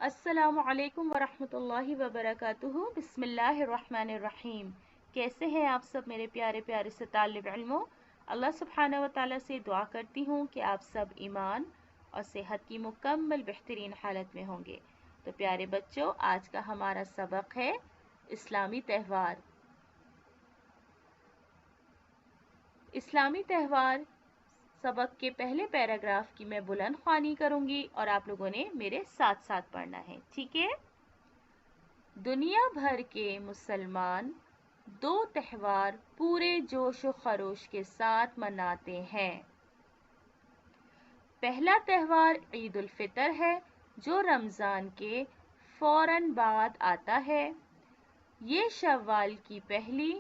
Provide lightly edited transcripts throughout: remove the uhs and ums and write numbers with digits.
अस्सलामु अलैकुम वरहमतुल्लाहि वबरकातुहू। बिस्मिल्लाहिर्रहमानिर्रहीम। कैसे हैं आप सब मेरे प्यारे प्यारे से तालिब इल्मों। अल्लाह सुब्हानहू व तआला से दुआ करती हूँ कि आप सब ईमान और सेहत की मुकम्मल बेहतरीन हालत में होंगे। तो प्यारे बच्चों, आज का हमारा सबक है इस्लामी त्यौहार। इस्लामी त्यौहार सबक के पहले पैराग्राफ की मैं बुलंद ख्वानी करूंगी और आप लोगों ने मेरे साथ साथ पढ़ना है, ठीक है। दुनिया भर के मुसलमान दो त्यौहार पूरे जोश व खरोश के साथ मनाते हैं। पहला त्यौहार ईद उल फितर है, जो रमज़ान के फौरन बाद आता है। ये शव्वाल की पहली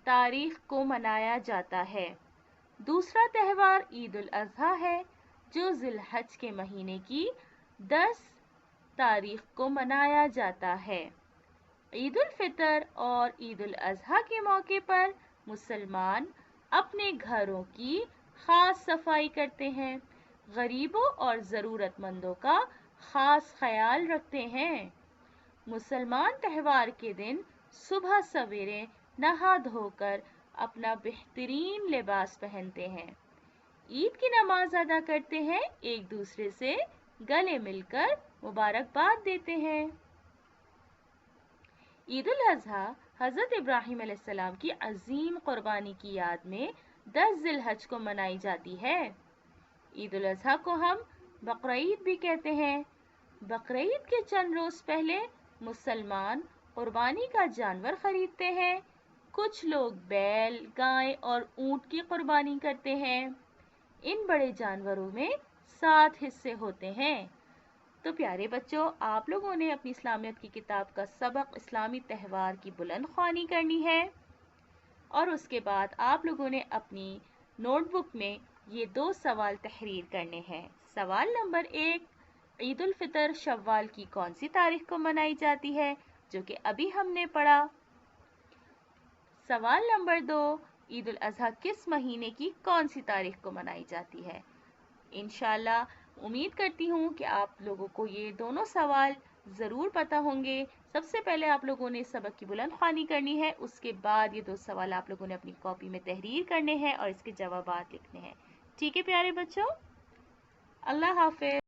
तारीख को मनाया जाता है। दूसरा त्यौहार ईद उल अज़हा है, जो ज़िलहज के महीने की 10 तारीख को मनाया जाता है। ईद उल फितर और ईद उल अज़हा के मौके पर मुसलमान अपने घरों की खास सफाई करते हैं, गरीबों और ज़रूरतमंदों का खास ख्याल रखते हैं। मुसलमान त्यौहार के दिन सुबह सवेरे नहा धोकर अपना बेहतरीन लिबास पहनते हैं, ईद की नमाज अदा करते हैं, एक दूसरे से गले मिलकर मुबारकबाद देते हैं। ईद उल अज़हा हज़रत इब्राहीम अलैहिस्सलाम की अजीम कुर्बानी की याद में 10 ज़िलहज को मनाई जाती है। ईद उल अज़हा को हम बकरीद भी कहते हैं। बकरीद के चंद रोज पहले मुसलमान कुर्बानी का जानवर खरीदते हैं। कुछ लोग बैल, गाय और ऊंट की कुर्बानी करते हैं। इन बड़े जानवरों में 7 हिस्से होते हैं। तो प्यारे बच्चों, आप लोगों ने अपनी इस्लामियत की किताब का सबक इस्लामी त्यौहार की बुलंद ख्वानी करनी है और उसके बाद आप लोगों ने अपनी नोटबुक में ये 2 सवाल तहरीर करने हैं। सवाल नंबर 1, ईद उल फितर शव्वाल की कौन सी तारीख को मनाई जाती है, जो कि अभी हमने पढ़ा। सवाल नंबर 2, ईद उल अज़हा किस महीने की कौन सी तारीख को मनाई जाती है। इंशाल्लाह उम्मीद करती हूँ कि आप लोगों को ये दोनों सवाल ज़रूर पता होंगे। सबसे पहले आप लोगों ने सबक की बुलंद ख्वानी करनी है, उसके बाद ये 2 सवाल आप लोगों ने अपनी कॉपी में तहरीर करने हैं और इसके जवाबात लिखने हैं। ठीक है प्यारे बच्चों, अल्लाह हाफ़िज़।